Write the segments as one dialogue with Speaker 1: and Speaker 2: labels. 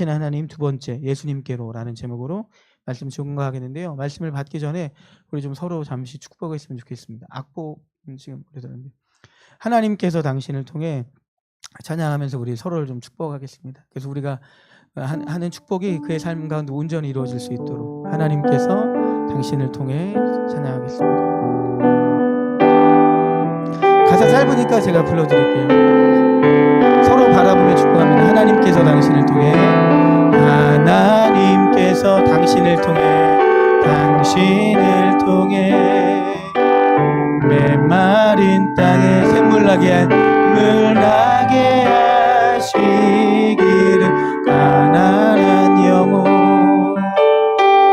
Speaker 1: 하나님 두 번째 예수님께로라는 제목으로 말씀 증거하겠는데요. 말씀을 받기 전에 우리 좀 서로 잠시 축복했으면 좋겠습니다. 악보 지금 그래서 하나님께서 당신을 통해 찬양하면서 우리 서로를 좀 축복하겠습니다. 그래서 우리가 하는 축복이 그의 삶 가운데 온전히 이루어질 수 있도록 하나님께서 당신을 통해 찬양하겠습니다. 가사 짧으니까 제가 불러드릴게요. 서로 바라보며 축복합니다. 하나님께서 당신을 통해, 하나님께서 당신을 통해, 당신을 통해 메마른 땅에 샘물나게 하시기를, 가난한 영혼,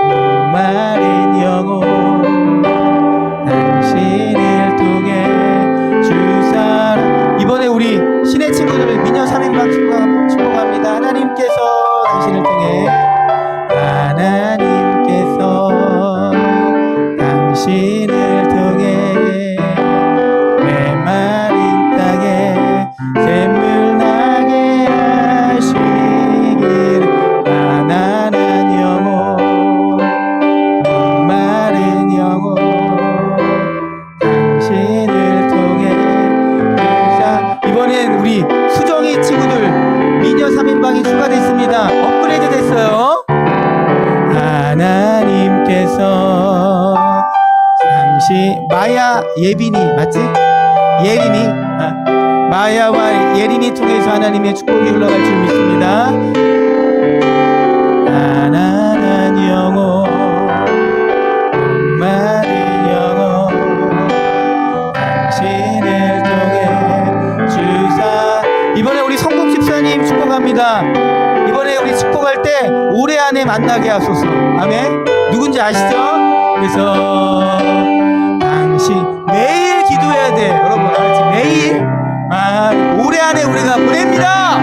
Speaker 1: 목마른 영혼 당신을 통해 주사랑. 이번에 우리 신의 친구들 미녀 3인방 축복합니다. 하나님께서 당신을 통해, 하나님께서 당신을 통해 메마른 땅에 샘물 나게 하시기를, 가난한 영혼, 목마른 영혼 당신을 통해 주사. 이번엔 우리 수정이 친구들 미녀 3인방이 추가됐습니다. 업그레이드 됐어요. 하나님께서 당신, 마야 예빈이 맞지? 예린이, 마야와 예린이 통해서 하나님의 축복이 흘러갈 줄 믿습니다. 가난한 영혼, 목마른 영혼 당신을 통해 주사. 이번에 우리 성국 집사님 축복합니다. 이번에 우리 축복할 때 올해 안에 만나게 하소서. 아멘. 누군지 아시죠? 그래서 당신 매일 기도해야 돼. 여러분 알았지? 매일 올해 안에 우리가 보냅니다.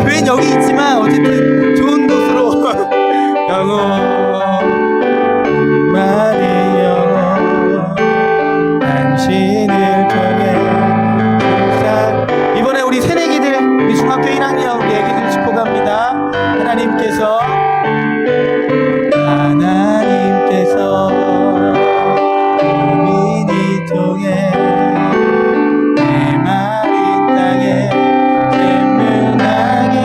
Speaker 1: 교회는 여기 있지만 어쨌든 좋은 곳으로 영혼, 마리 영혼 당신을 통해 주사. 이번에 우리 새내기들, 우리 중학교 1학년 우리 애기들 축복합니다. 하나님께서 고민이 통해 메마른 땅에 샘물 나게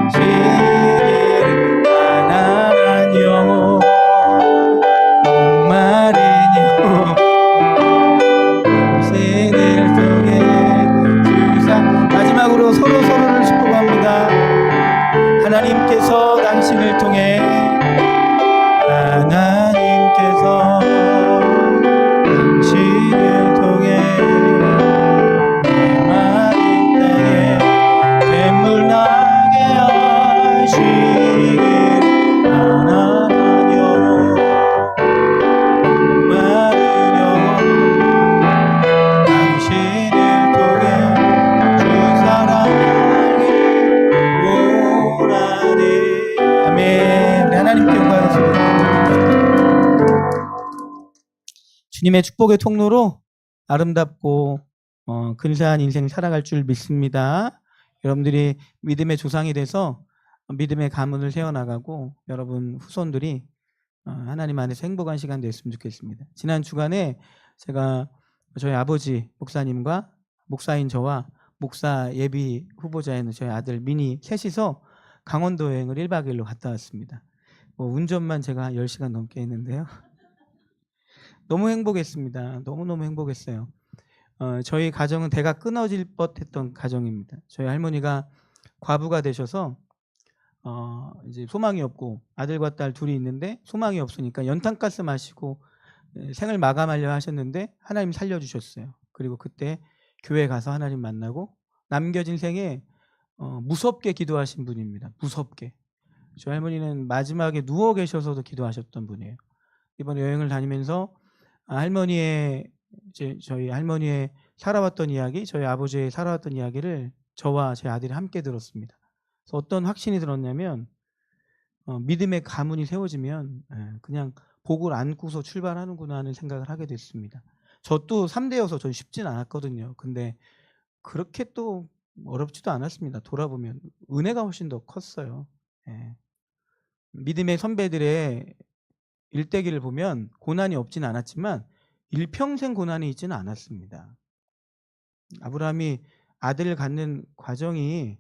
Speaker 1: 하시기를, 가난한 영혼, 목마른 영혼 당신을 통해 주사. 마지막으로 서로를 축복합니다. 하나님께서 당신을 통해, 하나님께서 당신을 통해 메마른 땅에 샘물 나게 하시기를, 가난한 영혼, 목마른 영혼 당신을 통해 주 사랑하길 원하네. 아멘. 우리 하나님께 영광하십니다. 주님의 축복의 통로로 아름답고 근사한 인생 살아갈 줄 믿습니다. 여러분들이 믿음의 조상이 돼서 믿음의 가문을 세워나가고 여러분 후손들이 하나님 안에서 행복한 시간 됐으면 좋겠습니다. 지난 주간에 제가 저희 아버지 목사님과 목사인 저와 목사 예비 후보자인 저희 아들 민이 셋이서 강원도 여행을 1박 2일로 갔다 왔습니다. 운전만 제가 10시간 넘게 했는데요. 너무 행복했습니다. 너무너무 행복했어요. 저희 가정은 대가 끊어질 뻔했던 가정입니다. 저희 할머니가 과부가 되셔서 이제 소망이 없고 아들과 딸 둘이 있는데 소망이 없으니까 연탄가스 마시고 생을 마감하려 하셨는데 하나님 살려주셨어요. 그리고 그때 교회 가서 하나님 만나고 남겨진 생에 무섭게 기도하신 분입니다. 무섭게. 저희 할머니는 마지막에 누워 계셔서도 기도하셨던 분이에요. 이번 여행을 다니면서 저희 할머니의 살아왔던 이야기, 저희 아버지의 살아왔던 이야기를 저와 제 아들이 함께 들었습니다. 그래서 어떤 확신이 들었냐면 믿음의 가문이 세워지면 그냥 복을 안고서 출발하는구나 하는 생각을 하게 됐습니다. 저 또 3대여서 전 쉽진 않았거든요. 근데 그렇게 또 어렵지도 않았습니다. 돌아보면 은혜가 훨씬 더 컸어요. 예. 믿음의 선배들의 일대기를 보면 고난이 없진 않았지만 일평생 고난이 있지는 않았습니다. 아브라함이 아들을 갖는 과정이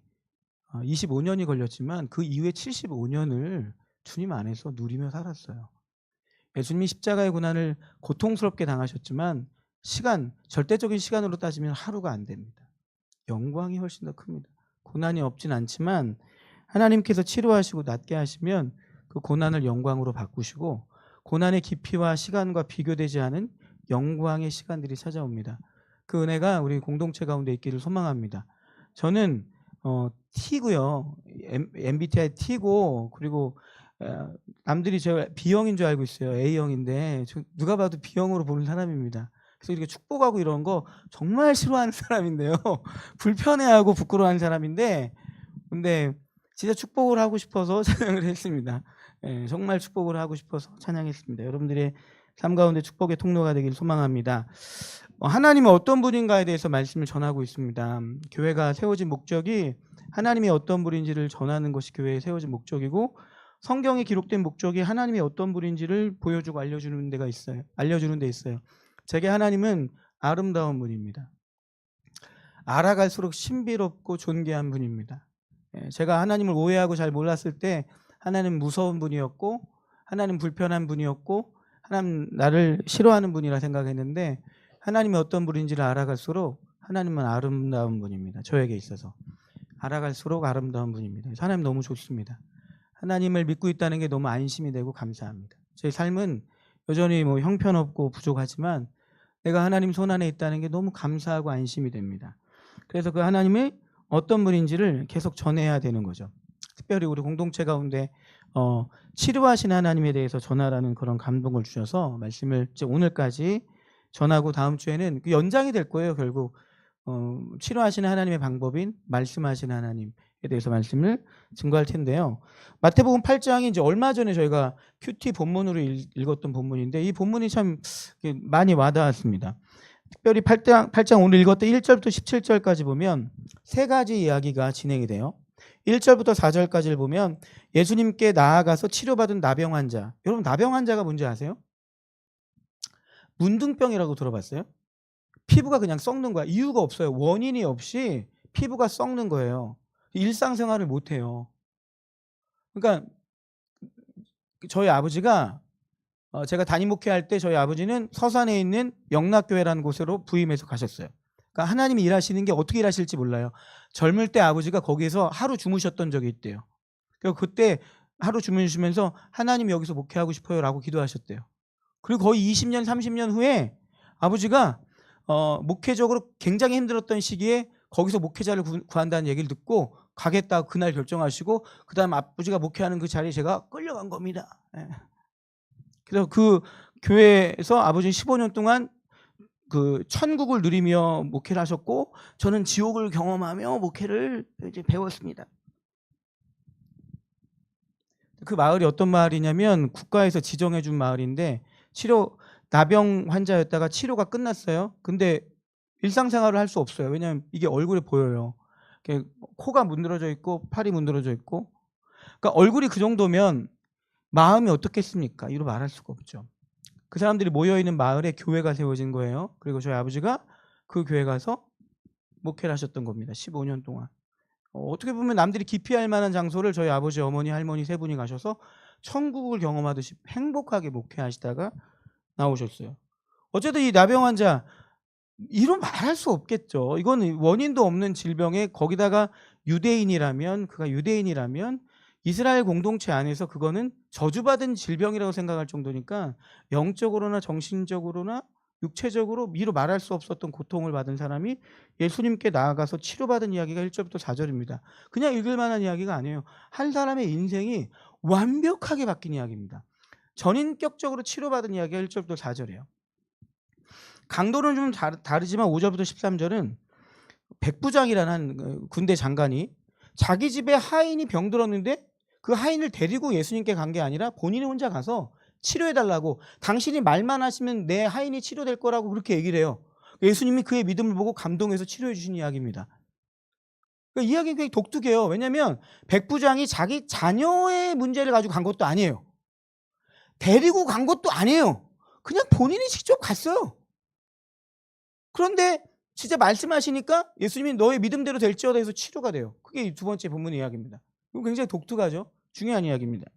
Speaker 1: 25년이 걸렸지만 그 이후에 75년을 주님 안에서 누리며 살았어요. 예수님이 십자가의 고난을 고통스럽게 당하셨지만 절대적인 시간으로 따지면 하루가 안 됩니다. 영광이 훨씬 더 큽니다. 고난이 없진 않지만 하나님께서 치료하시고 낫게 하시면 그 고난을 영광으로 바꾸시고 고난의 깊이와 시간과 비교되지 않은 영광의 시간들이 찾아옵니다. 그 은혜가 우리 공동체 가운데 있기를 소망합니다. 저는 T고요. MBTI T고 그리고 남들이 제가 B형인 줄 알고 있어요. A형인데 누가 봐도 B형으로 보는 사람입니다. 그래서 이렇게 축복하고 이런 거 정말 싫어하는 사람인데요. 불편해하고 부끄러워하는 사람인데 근데 진짜 축복을 하고 싶어서 찬양을 했습니다. 예, 정말 축복을 하고 싶어서 찬양했습니다. 여러분들의 삶 가운데 축복의 통로가 되길 소망합니다. 하나님은 어떤 분인가에 대해서 말씀을 전하고 있습니다. 교회가 세워진 목적이 하나님이 어떤 분인지를 전하는 것이 교회에 세워진 목적이고 성경에 기록된 목적이 하나님이 어떤 분인지를 보여주고 알려주는 데 있어요. 제게 하나님은 아름다운 분입니다. 알아갈수록 신비롭고 존귀한 분입니다. 제가 하나님을 오해하고 잘 몰랐을 때 하나님은 무서운 분이었고 하나님 불편한 분이었고 하나님 나를 싫어하는 분이라 생각했는데 하나님이 어떤 분인지를 알아갈수록 하나님은 아름다운 분입니다. 저에게 있어서 알아갈수록 아름다운 분입니다. 하나님 너무 좋습니다. 하나님을 믿고 있다는 게 너무 안심이 되고 감사합니다. 제 삶은 여전히 형편없고 부족하지만 내가 하나님 손안에 있다는 게 너무 감사하고 안심이 됩니다. 그래서 그 하나님이 어떤 분인지를 계속 전해야 되는 거죠. 특별히 우리 공동체 가운데 치료하신 하나님에 대해서 전하라는 그런 감동을 주셔서 말씀을 이제 오늘까지 전하고 다음 주에는 그 연장이 될 거예요. 결국 치료하시는 하나님의 방법인 말씀하시는 하나님에 대해서 말씀을 증거할 텐데요. 마태복음 8장이 이제 얼마 전에 저희가 큐티 본문으로 읽었던 본문인데 이 본문이 참 많이 와닿았습니다. 특별히 8장 오늘 읽었던 1절부터 17절까지 보면 세 가지 이야기가 진행이 돼요. 1절부터 4절까지를 보면 예수님께 나아가서 치료받은 나병 환자. 여러분 나병 환자가 뭔지 아세요? 문둥병이라고 들어봤어요? 피부가 그냥 썩는 거야. 이유가 없어요. 원인이 없이 피부가 썩는 거예요. 일상생활을 못해요. 그러니까 저희 아버지가 제가 담임 목회할 때 저희 아버지는 서산에 있는 영락교회라는 곳으로 부임해서 가셨어요. 그러니까 하나님이 일하시는 게 어떻게 일하실지 몰라요. 젊을 때 아버지가 거기에서 하루 주무셨던 적이 있대요. 그리고 그때 하루 주무시면서 하나님 여기서 목회하고 싶어요 라고 기도하셨대요. 그리고 거의 20년 30년 후에 아버지가 목회적으로 굉장히 힘들었던 시기에 거기서 목회자를 구한다는 얘기를 듣고 가겠다고 그날 결정하시고 그 다음 아버지가 목회하는 그 자리에 제가 끌려간 겁니다. 그래서 그 교회에서 아버지는 15년 동안 그 천국을 누리며 목회를 하셨고 저는 지옥을 경험하며 목회를 이제 배웠습니다. 그 마을이 어떤 마을이냐면 국가에서 지정해 준 마을인데 나병 환자였다가 치료가 끝났어요. 근데 일상생활을 할 수 없어요. 왜냐하면 이게 얼굴에 보여요. 코가 문드러져 있고 팔이 문드러져 있고 그러니까 얼굴이 그 정도면 마음이 어떻겠습니까? 이로 말할 수가 없죠. 그 사람들이 모여있는 마을에 교회가 세워진 거예요. 그리고 저희 아버지가 그 교회 가서 목회를 하셨던 겁니다. 15년 동안. 어떻게 보면 남들이 기피할 만한 장소를 저희 아버지, 어머니, 할머니 세 분이 가셔서 천국을 경험하듯이 행복하게 목회하시다가 나오셨어요. 어쨌든 이 나병 환자 이로 말할 수 없겠죠. 이건 원인도 없는 질병에 거기다가 그가 유대인이라면 이스라엘 공동체 안에서 그거는 저주받은 질병이라고 생각할 정도니까 영적으로나 정신적으로나 육체적으로 미로 말할 수 없었던 고통을 받은 사람이 예수님께 나아가서 치료받은 이야기가 1절부터 4절입니다. 그냥 읽을 만한 이야기가 아니에요. 한 사람의 인생이 완벽하게 바뀐 이야기입니다. 전인격적으로 치료받은 이야기가 1절부터 4절이에요. 강도는 좀 다르지만 5절부터 13절은 백부장이라는 군대 장관이 자기 집에 하인이 병들었는데 그 하인을 데리고 예수님께 간 게 아니라 본인이 혼자 가서 치료해달라고 당신이 말만 하시면 내 하인이 치료될 거라고 그렇게 얘기를 해요. 예수님이 그의 믿음을 보고 감동해서 치료해 주신 이야기입니다. 그러니까 이야기가 굉장히 독특해요. 왜냐하면 백부장이 자기 자녀의 문제를 가지고 간 것도 아니에요. 데리고 간 것도 아니에요. 그냥 본인이 직접 갔어요. 그런데 진짜 말씀하시니까 예수님이 너의 믿음대로 될지어다 해서 치료가 돼요. 그게 두 번째 본문 이야기입니다. 이거 굉장히 독특하죠. 중요한 이야기입니다.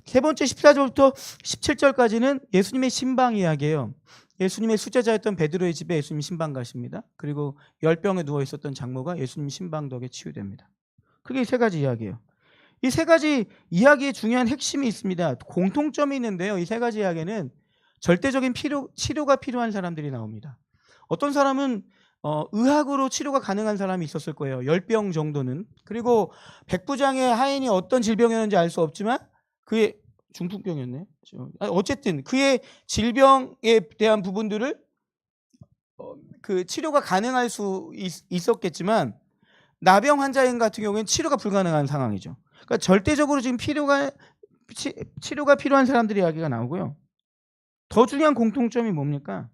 Speaker 1: 세 번째 14절부터 17절까지는 예수님의 신방 이야기예요. 예수님의 수제자였던 베드로의 집에 예수님이 신방 가십니다. 그리고 열병에 누워 있었던 장모가 예수님 신방 덕에 치유됩니다. 그게 세 가지 이야기예요. 이 세 가지 이야기에 중요한 핵심이 있습니다. 공통점이 있는데요. 이 세 가지 이야기는 절대적인 치료가 필요한 사람들이 나옵니다. 어떤 사람은 의학으로 치료가 가능한 사람이 있었을 거예요. 열병 정도는. 그리고 백부장의 하인이 어떤 질병이었는지 알 수 없지만 그의 중풍병이었네. 어쨌든 그의 질병에 대한 부분들을 그 치료가 가능할 수 있었겠지만 나병 환자인 같은 경우에는 치료가 불가능한 상황이죠. 그러니까 절대적으로 지금 치료가 필요한 사람들의 이야기가 나오고요. 더 중요한 공통점이 뭡니까?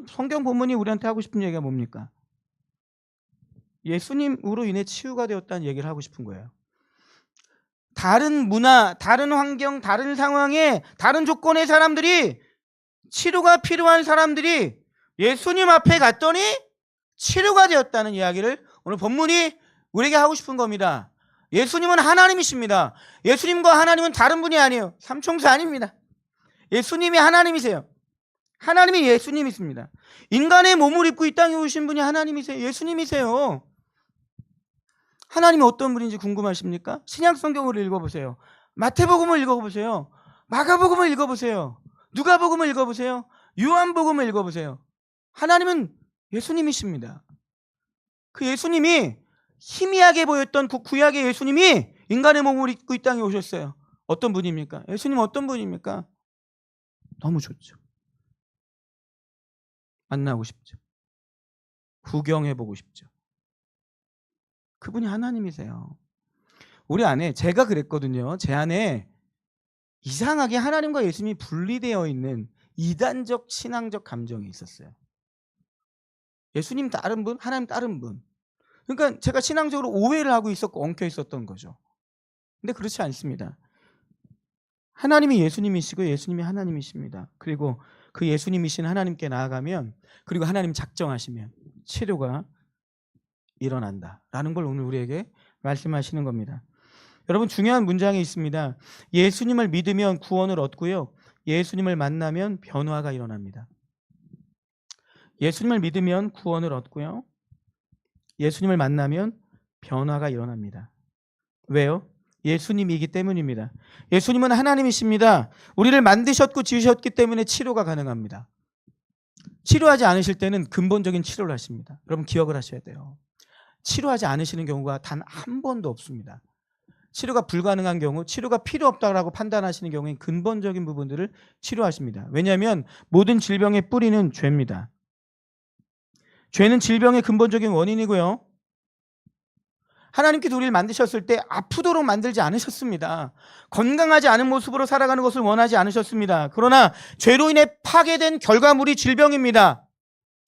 Speaker 1: 성경 본문이 우리한테 하고 싶은 얘기가 뭡니까? 예수님으로 인해 치유가 되었다는 얘기를 하고 싶은 거예요. 다른 문화, 다른 환경, 다른 상황에 다른 조건의 사람들이 치료가 필요한 사람들이 예수님 앞에 갔더니 치료가 되었다는 이야기를 오늘 본문이 우리에게 하고 싶은 겁니다. 예수님은 하나님이십니다. 예수님과 하나님은 다른 분이 아니에요. 삼총사 아닙니다. 예수님이 하나님이세요. 하나님이 예수님이십니다. 인간의 몸을 입고 이 땅에 오신 분이 하나님이세요. 예수님이세요. 하나님이 어떤 분인지 궁금하십니까? 신약 성경을 읽어보세요. 마태복음을 읽어보세요. 마가복음을 읽어보세요. 누가복음을 읽어보세요. 요한복음을 읽어보세요. 하나님은 예수님이십니다. 그 예수님이 희미하게 보였던 그 구약의 예수님이 인간의 몸을 입고 이 땅에 오셨어요. 어떤 분입니까? 예수님은 어떤 분입니까? 너무 좋죠. 만나고 싶죠. 구경해보고 싶죠. 그분이 하나님이세요. 우리 안에 제가 그랬거든요. 제 안에 이상하게 하나님과 예수님이 분리되어 있는 이단적 신앙적 감정이 있었어요. 예수님 다른 분, 하나님 다른 분. 그러니까 제가 신앙적으로 오해를 하고 있었고 엉켜 있었던 거죠. 근데 그렇지 않습니다. 하나님이 예수님이시고 예수님이 하나님이십니다. 그리고 그 예수님이신 하나님께 나아가면 그리고 하나님 작정하시면 치료가 일어난다라는 걸 오늘 우리에게 말씀하시는 겁니다. 여러분 중요한 문장이 있습니다. 예수님을 믿으면 구원을 얻고요. 예수님을 만나면 변화가 일어납니다. 예수님을 믿으면 구원을 얻고요. 예수님을 만나면 변화가 일어납니다. 왜요? 예수님이기 때문입니다. 예수님은 하나님이십니다. 우리를 만드셨고 지으셨기 때문에 치료가 가능합니다. 치료하지 않으실 때는 근본적인 치료를 하십니다. 여러분 기억을 하셔야 돼요. 치료하지 않으시는 경우가 단 한 번도 없습니다. 치료가 불가능한 경우, 치료가 필요 없다고 판단하시는 경우엔 근본적인 부분들을 치료하십니다. 왜냐하면 모든 질병의 뿌리는 죄입니다. 죄는 질병의 근본적인 원인이고요. 하나님께서 우리를 만드셨을 때 아프도록 만들지 않으셨습니다. 건강하지 않은 모습으로 살아가는 것을 원하지 않으셨습니다. 그러나 죄로 인해 파괴된 결과물이 질병입니다.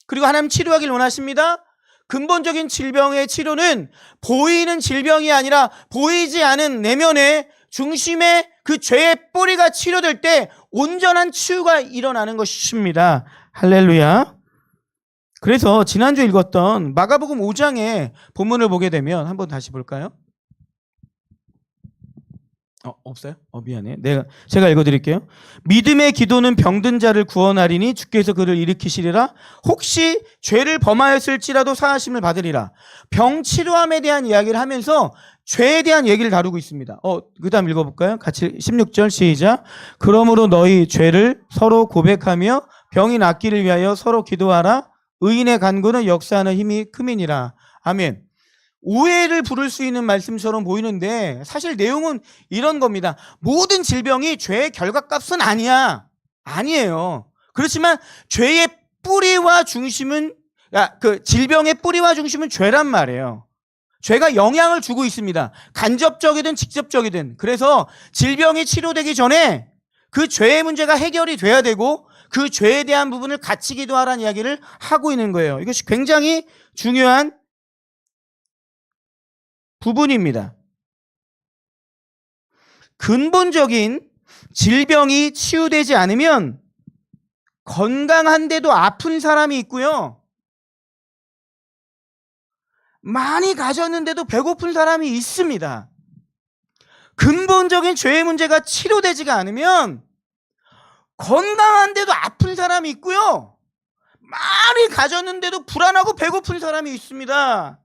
Speaker 1: 그리고 하나님 치료하길 원하십니다. 근본적인 질병의 치료는 보이는 질병이 아니라 보이지 않은 내면의 중심의 그 죄의 뿌리가 치료될 때 온전한 치유가 일어나는 것입니다. 할렐루야. 그래서 지난주 읽었던 마가복음 5장의 본문을 보게 되면 한번 다시 볼까요? 없어요? 미안해. 제가 읽어드릴게요. 믿음의 기도는 병든 자를 구원하리니 주께서 그를 일으키시리라. 혹시 죄를 범하였을지라도 사하심을 받으리라. 병 치료함에 대한 이야기를 하면서 죄에 대한 얘기를 다루고 있습니다. 그 다음 읽어볼까요? 같이 16절 시작. 그러므로 너희 죄를 서로 고백하며 병이 낫기를 위하여 서로 기도하라. 의인의 간구는 역사하는 힘이 큼이니라. 아멘. 오해를 부를 수 있는 말씀처럼 보이는데 사실 내용은 이런 겁니다. 모든 질병이 죄의 결과값은 아니에요. 그렇지만 죄의 뿌리와 중심은 그 질병의 뿌리와 중심은 죄란 말이에요. 죄가 영향을 주고 있습니다. 간접적이든 직접적이든. 그래서 질병이 치료되기 전에 그 죄의 문제가 해결이 돼야 되고 그 죄에 대한 부분을 같이 기도하라는 이야기를 하고 있는 거예요. 이것이 굉장히 중요한 부분입니다. 근본적인 질병이 치유되지 않으면 건강한데도 아픈 사람이 있고요. 많이 가졌는데도 배고픈 사람이 있습니다. 근본적인 죄의 문제가 치료되지가 않으면 건강한데도 아픈 사람이 있고요. 많이 가졌는데도 불안하고 배고픈 사람이 있습니다.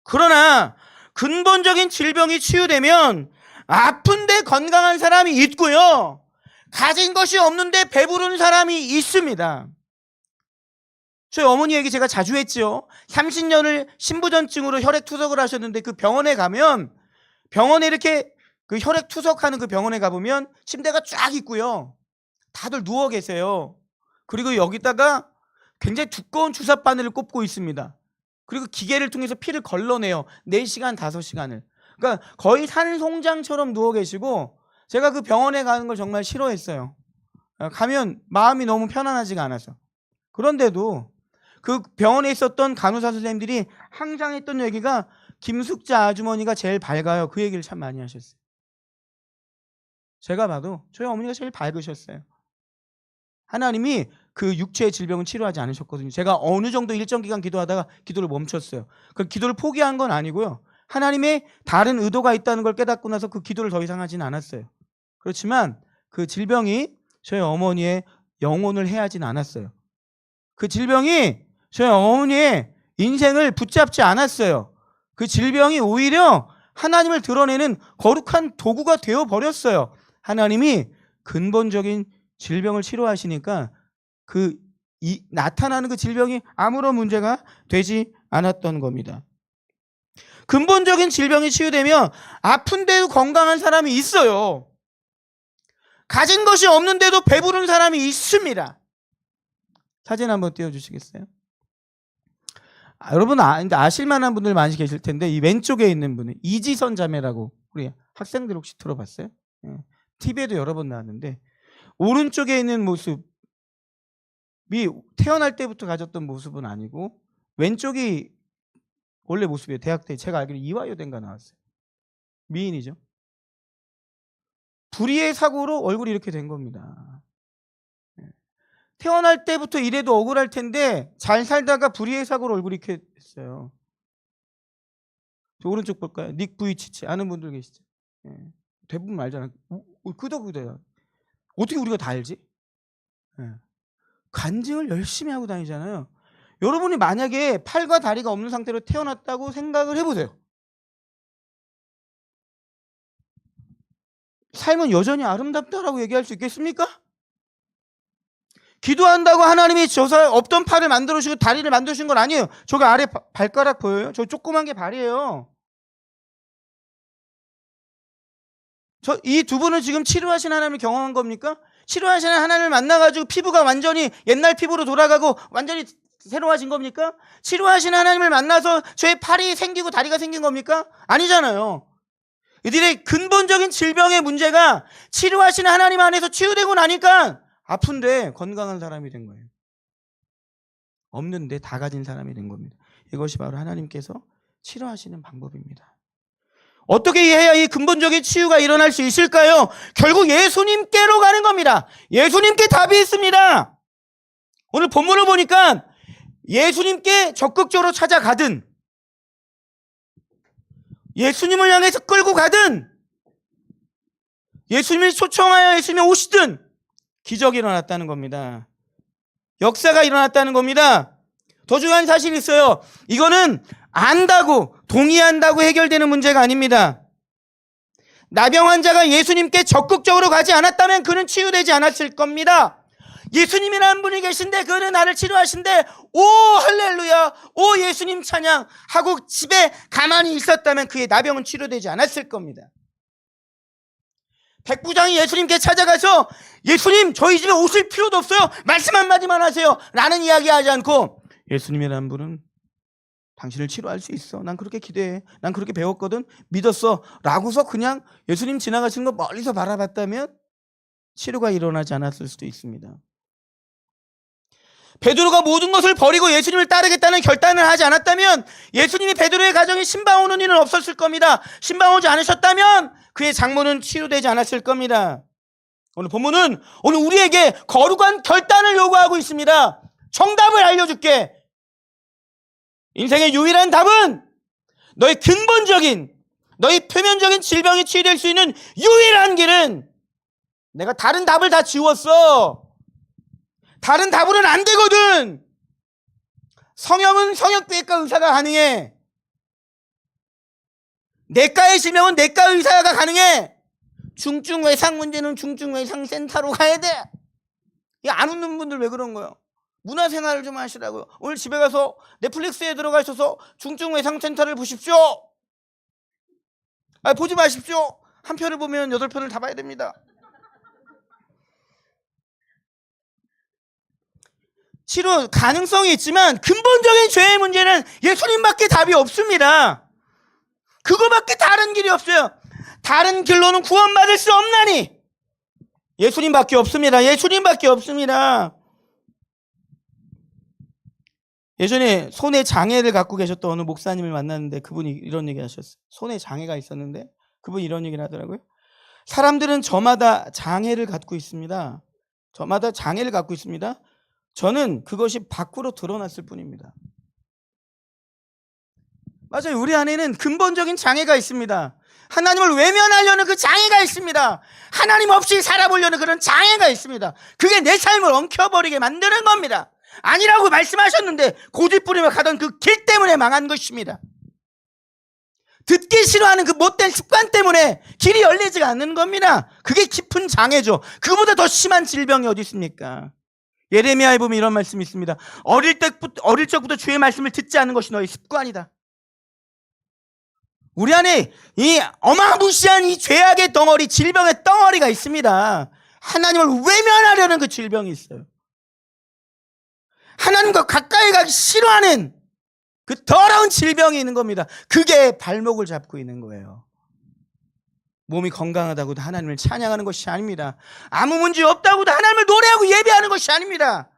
Speaker 1: 그러나 근본적인 질병이 치유되면 아픈데 건강한 사람이 있고요. 가진 것이 없는데 배부른 사람이 있습니다. 저희 어머니 얘기 제가 자주 했죠. 30년을 신부전증으로 혈액투석을 하셨는데 그 병원에 가면 병원에 이렇게 그 혈액투석하는 그 병원에 가보면 침대가 쫙 있고요. 다들 누워 계세요. 그리고 여기다가 굉장히 두꺼운 주사 바늘을 꼽고 있습니다. 그리고 기계를 통해서 피를 걸러내요. 4시간, 5시간을. 그러니까 거의 산송장처럼 누워 계시고 제가 그 병원에 가는 걸 정말 싫어했어요. 가면 마음이 너무 편안하지가 않아서. 그런데도 그 병원에 있었던 간호사 선생님들이 항상 했던 얘기가 김숙자 아주머니가 제일 밝아요. 그 얘기를 참 많이 하셨어요. 제가 봐도 저희 어머니가 제일 밝으셨어요. 하나님이 그 육체의 질병을 치료하지 않으셨거든요. 제가 어느 정도 일정 기간 기도하다가 기도를 멈췄어요. 그 기도를 포기한 건 아니고요. 하나님의 다른 의도가 있다는 걸 깨닫고 나서 그 기도를 더 이상 하지는 않았어요. 그렇지만 그 질병이 저희 어머니의 영혼을 해하진 않았어요. 그 질병이 저희 어머니의 인생을 붙잡지 않았어요. 그 질병이 오히려 하나님을 드러내는 거룩한 도구가 되어버렸어요. 하나님이 근본적인 질병을 치료하시니까 나타나는 그 질병이 아무런 문제가 되지 않았던 겁니다. 근본적인 질병이 치유되면 아픈데도 건강한 사람이 있어요. 가진 것이 없는데도 배부른 사람이 있습니다. 사진 한번 띄워주시겠어요? 여러분 아실만한 분들 많이 계실 텐데 이 왼쪽에 있는 분은 이지선 자매라고 우리 학생들 혹시 들어봤어요? TV에도 여러 번 나왔는데 오른쪽에 있는 모습이 태어날 때부터 가졌던 모습은 아니고 왼쪽이 원래 모습이에요. 대학 때 제가 알기로 이화여대인가 나왔어요. 미인이죠. 불의의 사고로 얼굴이 이렇게 된 겁니다. 태어날 때부터 이래도 억울할 텐데 잘 살다가 불의의 사고로 얼굴이 이렇게 됐어요. 저 오른쪽 볼까요? 닉 부이치치 아는 분들 계시죠? 대부분 알잖아요. 끄덕끄덕해요. 어떻게 우리가 다 알지? 간증을 열심히 하고 다니잖아요. 여러분이 만약에 팔과 다리가 없는 상태로 태어났다고 생각을 해보세요. 삶은 여전히 아름답다라고 얘기할 수 있겠습니까? 기도한다고 하나님이 저 사람 없던 팔을 만들어주시고 다리를 만드신 건 아니에요. 저기 아래 발가락 보여요? 저 조그만 게 발이에요. 이 두 분은 지금 치료하신 하나님을 경험한 겁니까? 치료하시는 하나님을 만나가지고 피부가 완전히 옛날 피부로 돌아가고 완전히 새로워진 겁니까? 치료하시는 하나님을 만나서 저의 팔이 생기고 다리가 생긴 겁니까? 아니잖아요. 이들의 근본적인 질병의 문제가 치료하시는 하나님 안에서 치유되고 나니까 아픈데 건강한 사람이 된 거예요. 없는데 다 가진 사람이 된 겁니다. 이것이 바로 하나님께서 치료하시는 방법입니다. 어떻게 해야 이 근본적인 치유가 일어날 수 있을까요? 결국 예수님께로 가는 겁니다. 예수님께 답이 있습니다. 오늘 본문을 보니까 예수님께 적극적으로 찾아가든 예수님을 향해서 끌고 가든 예수님이 초청하여 예수님이 오시든 기적이 일어났다는 겁니다. 역사가 일어났다는 겁니다. 더 중요한 사실이 있어요. 이거는 안다고 동의한다고 해결되는 문제가 아닙니다. 나병 환자가 예수님께 적극적으로 가지 않았다면 그는 치유되지 않았을 겁니다. 예수님이라는 분이 계신데 그는 나를 치료하신데 오 할렐루야 오 예수님 찬양 하고 집에 가만히 있었다면 그의 나병은 치료되지 않았을 겁니다. 백부장이 예수님께 찾아가서 예수님 저희 집에 오실 필요도 없어요. 말씀 한마디만 하세요 라는 이야기하지 않고 예수님이라는 분은 당신을 치료할 수 있어. 난 그렇게 기대해. 난 그렇게 배웠거든. 믿었어. 라고서 그냥 예수님 지나가시는 거 멀리서 바라봤다면 치료가 일어나지 않았을 수도 있습니다. 베드로가 모든 것을 버리고 예수님을 따르겠다는 결단을 하지 않았다면 예수님이 베드로의 가정에 신방 오는 일은 없었을 겁니다. 신방 오지 않으셨다면 그의 장모는 치료되지 않았을 겁니다. 오늘 본문은 오늘 우리에게 거룩한 결단을 요구하고 있습니다. 정답을 알려줄게. 인생의 유일한 답은 너의 근본적인, 너의 표면적인 질병이 치유될 수 있는 유일한 길은, 내가 다른 답을 다 지웠어. 다른 답으로는 안 되거든. 성형은 성형외과 의사가 가능해. 내과의 질병은 내과 의사가 가능해. 중증 외상 문제는 중증 외상 센터로 가야 돼. 안 웃는 분들 왜 그런 거예요? 문화생활을 좀 하시라고요. 오늘 집에 가서 넷플릭스에 들어가 있어서 중증 외상 센터를 보십시오. 보지 마십시오. 한 편을 보면 8편을 다 봐야 됩니다. 치료 가능성이 있지만 근본적인 죄의 문제는 예수님밖에 답이 없습니다. 그거밖에 다른 길이 없어요. 다른 길로는 구원받을 수 없나니 예수님밖에 없습니다. 예수님밖에 없습니다. 예전에 손에 장애를 갖고 계셨던 어느 목사님을 만났는데 그분이 이런 얘기 하셨어요. 손에 장애가 있었는데 그분이 이런 얘기를 하더라고요. 사람들은 저마다 장애를 갖고 있습니다. 저마다 장애를 갖고 있습니다. 저는 그것이 밖으로 드러났을 뿐입니다. 맞아요. 우리 안에는 근본적인 장애가 있습니다. 하나님을 외면하려는 그 장애가 있습니다. 하나님 없이 살아보려는 그런 장애가 있습니다. 그게 내 삶을 엉켜버리게 만드는 겁니다. 아니라고 말씀하셨는데 고집부리며 가던 그 길 때문에 망한 것입니다. 듣기 싫어하는 그 못된 습관 때문에 길이 열리지가 않는 겁니다. 그게 깊은 장애죠. 그보다 더 심한 질병이 어디 있습니까? 예레미야에 보면 이런 말씀이 있습니다. 어릴 적부터 주의 말씀을 듣지 않는 것이 너의 습관이다. 우리 안에 이 어마무시한 이 죄악의 덩어리, 질병의 덩어리가 있습니다. 하나님을 외면하려는 그 질병이 있어요. 하나님과 가까이 가기 싫어하는 그 더러운 질병이 있는 겁니다. 그게 발목을 잡고 있는 거예요. 몸이 건강하다고 하나님을 찬양하는 것이 아닙니다. 아무 문제 없다고 하나님을 노래하고 예배하는 것이 아닙니다.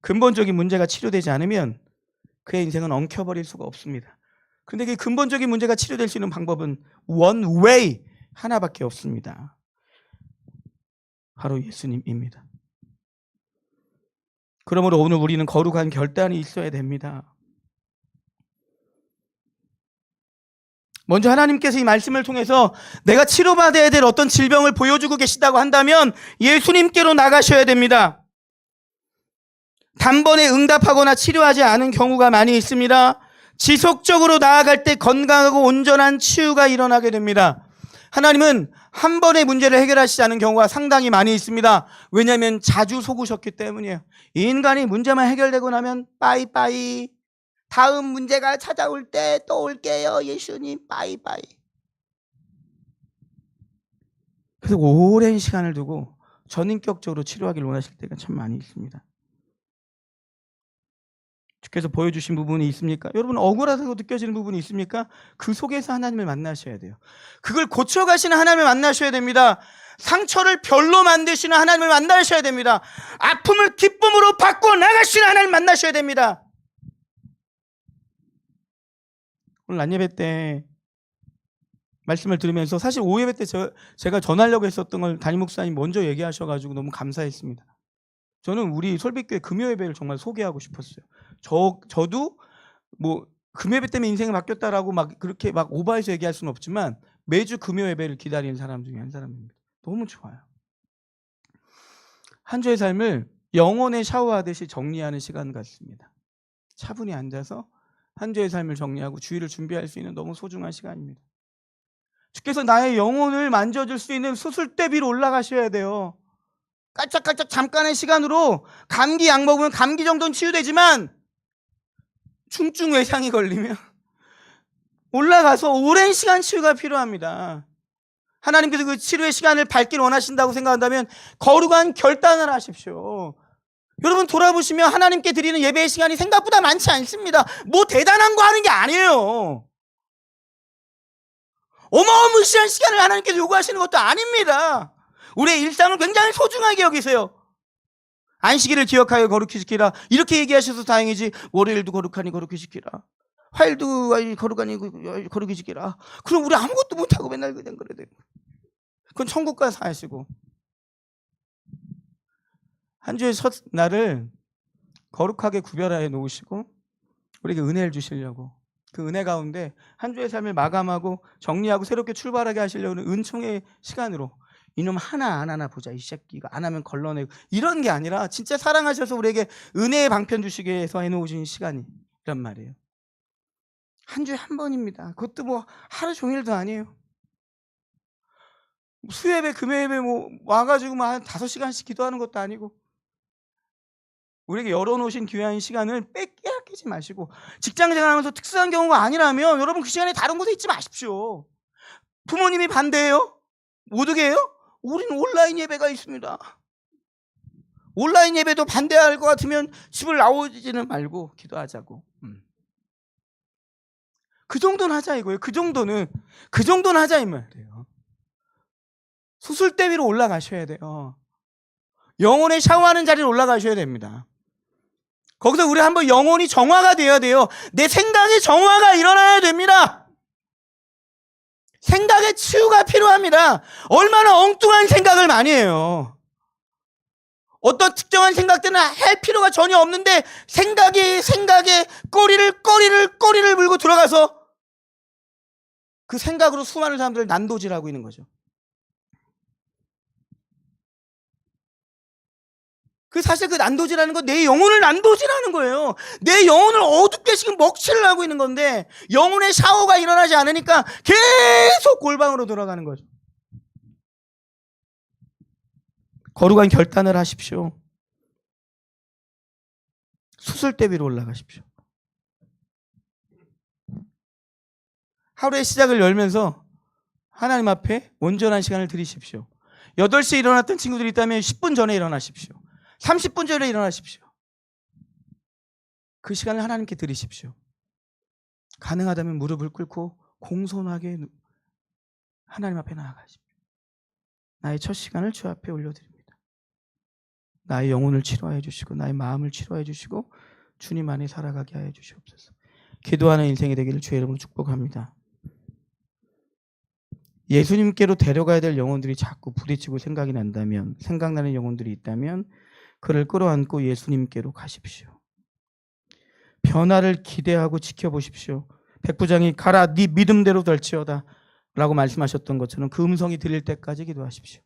Speaker 1: 근본적인 문제가 치료되지 않으면 그의 인생은 엉켜버릴 수가 없습니다. 그런데 그 근본적인 문제가 치료될 수 있는 방법은 one way, 하나밖에 없습니다. 바로 예수님입니다. 그러므로 오늘 우리는 거룩한 결단이 있어야 됩니다. 먼저 하나님께서 이 말씀을 통해서 내가 치료받아야 될 어떤 질병을 보여주고 계시다고 한다면 예수님께로 나가셔야 됩니다. 단번에 응답하거나 치료하지 않은 경우가 많이 있습니다. 지속적으로 나아갈 때 건강하고 온전한 치유가 일어나게 됩니다. 하나님은 한 번의 문제를 해결하시지 않은 경우가 상당히 많이 있습니다. 왜냐하면 자주 속으셨기 때문이에요. 이 인간이 문제만 해결되고 나면 빠이빠이, 다음 문제가 찾아올 때 또 올게요 예수님, 빠이빠이. 그래서 오랜 시간을 두고 전인격적으로 치료하기를 원하실 때가 참 많이 있습니다. 주께서 보여주신 부분이 있습니까? 여러분 억울하다고 느껴지는 부분이 있습니까? 그 속에서 하나님을 만나셔야 돼요. 그걸 고쳐가시는 하나님을 만나셔야 됩니다. 상처를 별로 만드시는 하나님을 만나셔야 됩니다. 아픔을 기쁨으로 바꿔 나가시는 하나님을 만나셔야 됩니다. 오늘 낮예배 때 말씀을 들으면서 사실 오예배 때 제가 전하려고 했었던 걸 담임 목사님 먼저 얘기하셔가지고 너무 감사했습니다. 저는 우리 솔빛교회 금요예배를 정말 소개하고 싶었어요. 저도 뭐 금요예배 때문에 인생이 바뀌었다라고 막 그렇게 막 오버해서 얘기할 수는 없지만 매주 금요예배를 기다리는 사람 중에 한 사람입니다. 너무 좋아요. 한 주의 삶을 영혼에 샤워하듯이 정리하는 시간 같습니다. 차분히 앉아서 한 주의 삶을 정리하고 주일을 준비할 수 있는 너무 소중한 시간입니다. 주께서 나의 영혼을 만져줄 수 있는 수술대 위로 올라가셔야 돼요. 깔짝깔짝 잠깐의 시간으로 감기 약 먹으면 감기 정도는 치유되지만 중증 외상이 걸리면 올라가서 오랜 시간 치유가 필요합니다. 하나님께서 그 치료의 시간을 밟길 원하신다고 생각한다면 거룩한 결단을 하십시오. 여러분 돌아보시면 하나님께 드리는 예배의 시간이 생각보다 많지 않습니다. 뭐 대단한 거 하는 게 아니에요. 어마어마한 시간을 하나님께서 요구하시는 것도 아닙니다. 우리의 일상을 굉장히 소중하게 여기세요. 안식일을 기억하여 거룩히 지키라. 이렇게 얘기하셔서 다행이지. 월요일도 거룩하니 거룩히 지키라. 화요일도 거룩하니 거룩히 지키라. 그럼 우리 아무것도 못하고 맨날 그냥 그래야 돼. 그건 천국 가서 하시고. 한 주의 첫날을 거룩하게 구별하여 놓으시고 우리에게 은혜를 주시려고, 그 은혜 가운데 한 주의 삶을 마감하고 정리하고 새롭게 출발하게 하시려는 은총의 시간으로, 이놈 하나 안 하나 보자, 이 새끼가 안 하면 걸러내고, 이런 게 아니라 진짜 사랑하셔서 우리에게 은혜의 방편 주시기 위해서 해놓으신 시간이란 말이에요. 한 주에 한 번입니다. 그것도 뭐 하루 종일도 아니에요. 수예배 금요예배 뭐 와가지고 한 5시간씩 기도하는 것도 아니고, 우리에게 열어놓으신 귀한 시간을 뺏기지 마시고, 직장생활하면서 특수한 경우가 아니라면 여러분 그 시간에 다른 곳에 있지 마십시오. 부모님이 반대해요? 못 오게 해요? 우리는 온라인 예배가 있습니다. 온라인 예배도 반대할 것 같으면 집을 나오지는 말고 기도하자고. 그 정도는 하자 이거예요. 그 정도는 하자 이 말이에요. 수술대 위로 올라가셔야 돼요. 영혼의 샤워하는 자리로 올라가셔야 됩니다. 거기서 우리 한번 영혼이 정화가 되어야 돼요. 내 생각의 정화가 일어나야 됩니다. 생각의 치유가 필요합니다. 얼마나 엉뚱한 생각을 많이 해요. 어떤 특정한 생각들은 할 필요가 전혀 없는데 생각에 꼬리를 물고 들어가서 그 생각으로 수많은 사람들을 난도질하고 있는 거죠. 사실 그 난도질하는 건 내 영혼을 난도질하는 거예요. 내 영혼을 어둡게 지금 먹칠을 하고 있는 건데, 영혼의 샤워가 일어나지 않으니까 계속 골방으로 돌아가는 거죠. 거룩한 결단을 하십시오. 수술대 위로 올라가십시오. 하루의 시작을 열면서 하나님 앞에 온전한 시간을 드리십시오. 8시에 일어났던 친구들이 있다면 10분 전에 일어나십시오. 30분 전에 일어나십시오. 그 시간을 하나님께 드리십시오. 가능하다면 무릎을 꿇고 공손하게 하나님 앞에 나아가십시오. 나의 첫 시간을 주 앞에 올려드립니다. 나의 영혼을 치료하여 주시고 나의 마음을 치료하여 주시고 주님 안에 살아가게 하여 주시옵소서. 기도하는 인생이 되기를 주의 이름으로 축복합니다. 예수님께로 데려가야 될 영혼들이 자꾸 부딪히고 생각나는 영혼들이 있다면 그를 끌어안고 예수님께로 가십시오. 변화를 기대하고 지켜보십시오. 백부장이 가라 네 믿음대로 될지어다 라고 말씀하셨던 것처럼 그 음성이 들릴 때까지 기도하십시오.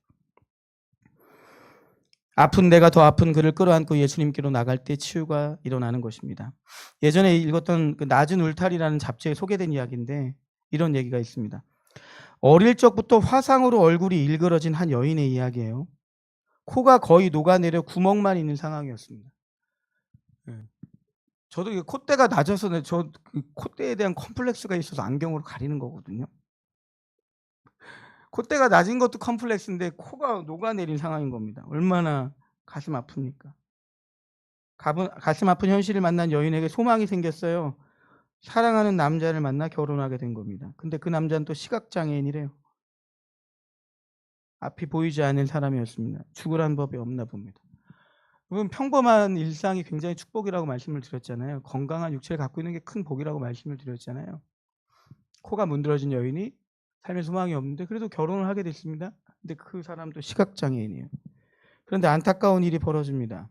Speaker 1: 아픈 내가 더 아픈 그를 끌어안고 예수님께로 나갈 때 치유가 일어나는 것입니다. 예전에 읽었던 그 낮은 울타리라는 잡지에 소개된 이야기인데 이런 얘기가 있습니다. 어릴 적부터 화상으로 얼굴이 일그러진 한 여인의 이야기예요. 코가 거의 녹아내려 구멍만 있는 상황이었습니다. 저도 콧대가 낮아서 콧대에 대한 컴플렉스가 있어서 안경으로 가리는 거거든요. 콧대가 낮은 것도 컴플렉스인데 코가 녹아내린 상황인 겁니다. 얼마나 가슴 아픕니까? 가슴 아픈 현실을 만난 여인에게 소망이 생겼어요. 사랑하는 남자를 만나 결혼하게 된 겁니다. 근데 그 남자는 또 시각장애인이래요. 앞이 보이지 않는 사람이었습니다. 죽으란 법이 없나 봅니다. 여러분, 평범한 일상이 굉장히 축복이라고 말씀을 드렸잖아요. 건강한 육체를 갖고 있는 게 큰 복이라고 말씀을 드렸잖아요. 코가 문드러진 여인이 삶에 소망이 없는데 그래도 결혼을 하게 됐습니다. 근데 그 사람도 시각장애인이에요. 그런데 안타까운 일이 벌어집니다.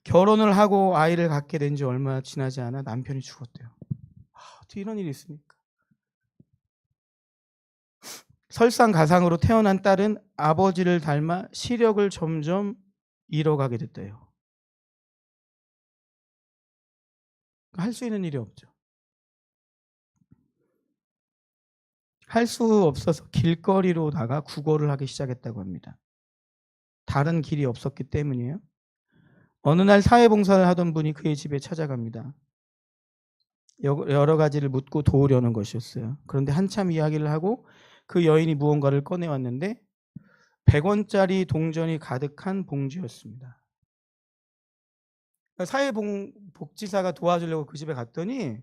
Speaker 1: 결혼을 하고 아이를 갖게 된 지 얼마 지나지 않아 남편이 죽었대요. 어떻게 이런 일이 있습니까? 설상가상으로 태어난 딸은 아버지를 닮아 시력을 점점 잃어가게 됐대요. 할 수 있는 일이 없죠. 할 수 없어서 길거리로 나가 구걸을 하기 시작했다고 합니다. 다른 길이 없었기 때문이에요. 어느 날 사회봉사를 하던 분이 그의 집에 찾아갑니다. 여러 가지를 묻고 도우려는 것이었어요. 그런데 한참 이야기를 하고 그 여인이 무언가를 꺼내왔는데 100원짜리 동전이 가득한 봉지였습니다. 사회복지사가 도와주려고 그 집에 갔더니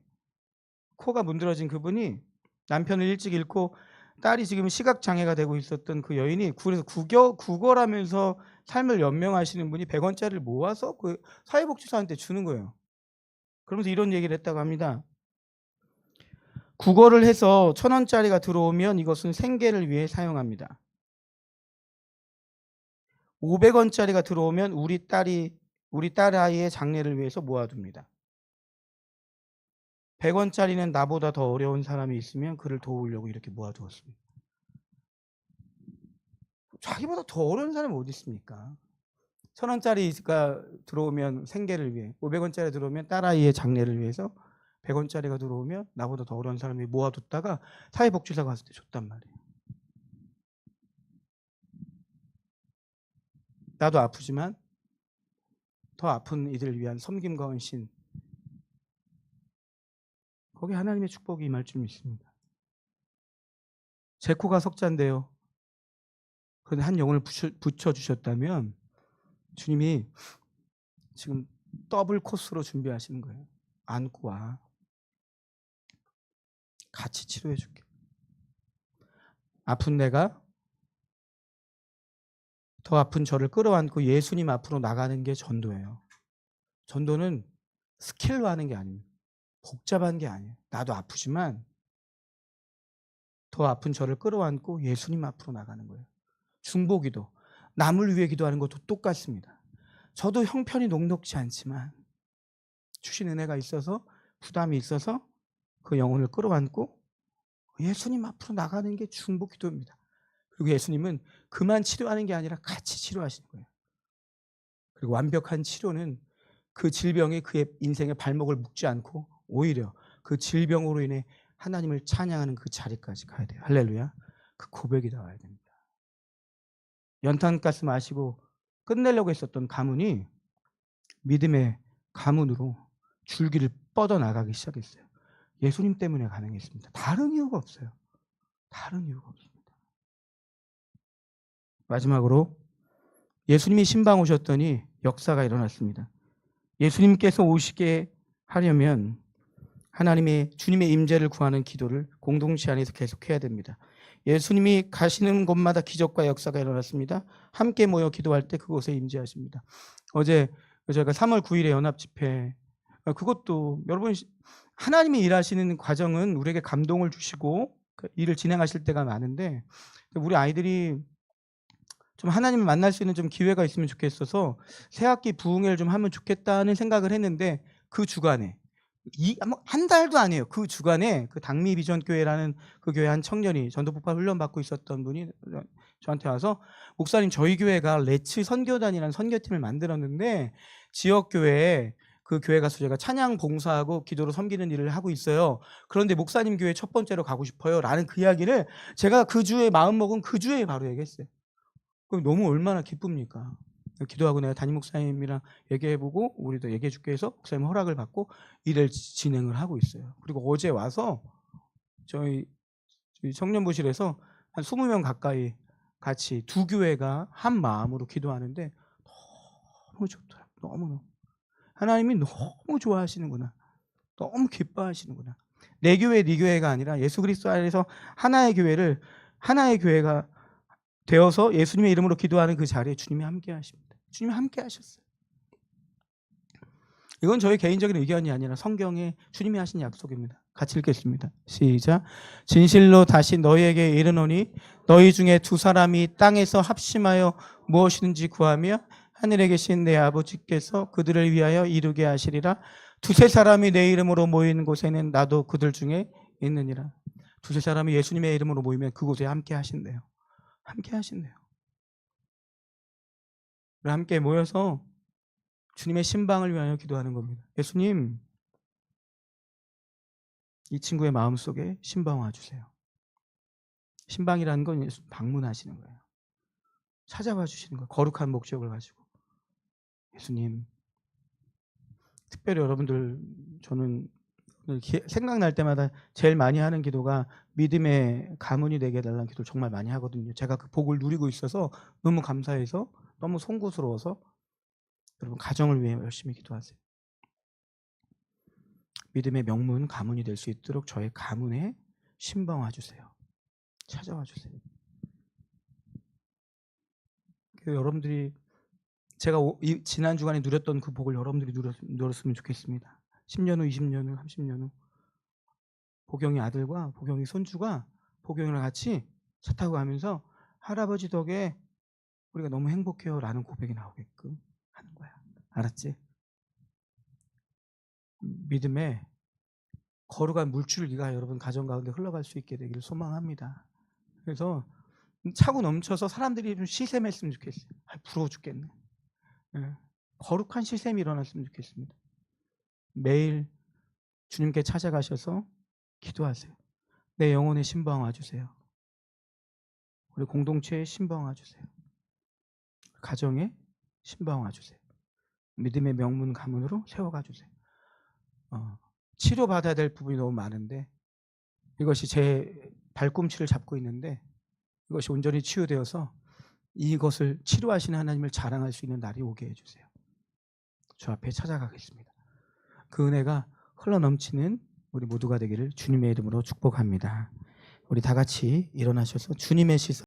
Speaker 1: 코가 문드러진 그분이 남편을 일찍 잃고 딸이 지금 시각장애가 되고 있었던 그 여인이 그래서 구걸하면서 삶을 연명하시는 분이 100원짜리를 모아서 그 사회복지사한테 주는 거예요. 그러면서 이런 얘기를 했다고 합니다. 구걸을 해서 1,000원짜리가 들어오면 이것은 생계를 위해 사용합니다. 500원짜리가 들어오면 우리 딸 아이의 장래를 위해서 모아둡니다. 100원짜리는 나보다 더 어려운 사람이 있으면 그를 도우려고 이렇게 모아두었습니다. 자기보다 더 어려운 사람이 어디 있습니까? 1,000원짜리가 들어오면 생계를 위해, 500원짜리 들어오면 딸아이의 장래를 위해서, 100원짜리가 들어오면 나보다 더 어려운 사람이 모아뒀다가 사회복지사가 왔을 때 줬단 말이에요. 나도 아프지만 더 아픈 이들을 위한 섬김과 헌신, 거기에 하나님의 축복이 임할 줄 믿습니다. 제 코가 석자인데요. 그런데 한 영혼을 붙여주셨다면 주님이 지금 더블 코스로 준비하시는 거예요. 안고 와. 같이 치료해 줄게. 아픈 내가 더 아픈 저를 끌어안고 예수님 앞으로 나가는 게 전도예요. 전도는 스킬로 하는 게 아닙니다. 복잡한 게 아니에요. 나도 아프지만 더 아픈 저를 끌어안고 예수님 앞으로 나가는 거예요. 중보기도, 남을 위해 기도하는 것도 똑같습니다. 저도 형편이 녹록지 않지만 주신 은혜가 있어서, 부담이 있어서 그 영혼을 끌어안고 예수님 앞으로 나가는 게 중보기도입니다. 그리고 예수님은 그만 치료하는 게 아니라 같이 치료하시는 거예요. 그리고 완벽한 치료는 그 질병이 그의 인생의 발목을 묶지 않고 오히려 그 질병으로 인해 하나님을 찬양하는 그 자리까지 가야 돼요. 할렐루야. 그 고백이 나와야 됩니다. 연탄가스 마시고 끝내려고 했었던 가문이 믿음의 가문으로 줄기를 뻗어나가기 시작했어요. 예수님 때문에 가능했습니다. 다른 이유가 없어요. 다른 이유가 없습니다. 마지막으로 예수님이 신방 오셨더니 역사가 일어났습니다. 예수님께서 오시게 하려면 주님의 임재를 구하는 기도를 공동체 안에서 계속해야 됩니다. 예수님이 가시는 곳마다 기적과 역사가 일어났습니다. 함께 모여 기도할 때 그곳에 임재하십니다. 어제 저희가 3월 9일에 연합 집회, 그것도 여러분 하나님이 일하시는 과정은 우리에게 감동을 주시고 일을 진행하실 때가 많은데 우리 아이들이 좀 하나님을 만날 수 있는 좀 기회가 있으면 좋겠어서 새학기 부흥회를 좀 하면 좋겠다는 생각을 했는데 그 주간에 한 달도 아니에요. 그 주간에 그 당미 비전 교회라는 그 교회 한 청년이 전도폭발 훈련 받고 있었던 분이 저한테 와서 목사님 저희 교회가 레츠 선교단이라는 선교팀을 만들었는데 지역 교회에 그 교회 가서 제가 찬양 봉사하고 기도로 섬기는 일을 하고 있어요. 그런데 목사님 교회 첫 번째로 가고 싶어요. 라는 그 이야기를 제가 그 주에 마음먹은 그 주에 바로 얘기했어요. 그럼 너무 얼마나 기쁩니까? 기도하고 내가 담임 목사님이랑 얘기해보고 우리도 얘기해줄게 해서 목사님 허락을 받고 일을 진행을 하고 있어요. 그리고 어제 와서 저희 청년부실에서 한 20명 가까이 같이 두 교회가 한 마음으로 기도하는데 너무 좋더라고요. 너무 하나님이 너무 좋아하시는구나. 너무 기뻐하시는구나. 내 교회 네 교회가 아니라 예수 그리스도 안에서 하나의 교회가 되어서 예수님의 이름으로 기도하는 그 자리에 주님이 함께 하십니다. 주님이 함께 하셨어요. 이건 저희 개인적인 의견이 아니라 성경에 주님이 하신 약속입니다. 같이 읽겠습니다. 시작. 진실로 다시 너희에게 이르노니 너희 중에 두 사람이 땅에서 합심하여 무엇이든지 구하며 하늘에 계신 내 아버지께서 그들을 위하여 이루게 하시리라. 두세 사람이 내 이름으로 모이는 곳에는 나도 그들 중에 있느니라. 두세 사람이 예수님의 이름으로 모이면 그곳에 함께 하신대요. 함께 하신대요. 함께 모여서 주님의 신방을 위하여 기도하는 겁니다. 예수님, 이 친구의 마음속에 신방 와주세요. 신방이라는 건 예수님 방문하시는 거예요. 찾아와 주시는 거예요. 거룩한 목적을 가지고. 예수님, 특별히 여러분들, 저는 생각날 때마다 제일 많이 하는 기도가 믿음의 가문이 되게 해달라는 기도를 정말 많이 하거든요. 제가 그 복을 누리고 있어서 너무 감사해서 너무 송구스러워서 여러분 가정을 위해 열심히 기도하세요. 믿음의 명문 가문이 될 수 있도록 저의 가문에 신방 와주세요. 찾아와 주세요. 여러분들이 제가 지난 주간에 누렸던 그 복을 여러분들이 누렸으면 좋겠습니다. 10년 후, 20년 후, 30년 후 보경이 아들과 보경이 손주가 보경이랑 같이 차 타고 가면서 할아버지 덕에 우리가 너무 행복해요 라는 고백이 나오게끔 하는 거야. 알았지? 믿음의 거룩한 물줄기가 여러분 가정 가운데 흘러갈 수 있게 되기를 소망합니다. 그래서 차고 넘쳐서 사람들이 좀 시샘했으면 좋겠어요. 부러워 죽겠네. 예. 거룩한 시샘이 일어났으면 좋겠습니다. 매일 주님께 찾아가셔서 기도하세요. 내 영혼의 신방 와주세요. 우리 공동체의 신방 와주세요. 가정의 신방 와주세요. 믿음의 명문 가문으로 세워가 주세요. 치료받아야 될 부분이 너무 많은데 이것이 제 발꿈치를 잡고 있는데 이것이 온전히 치유되어서 이것을 치료하시는 하나님을 자랑할 수 있는 날이 오게 해주세요. 주 앞에 찾아가겠습니다. 그 은혜가 흘러넘치는 우리 모두가 되기를 주님의 이름으로 축복합니다. 우리 다 같이 일어나셔서 주님의 시선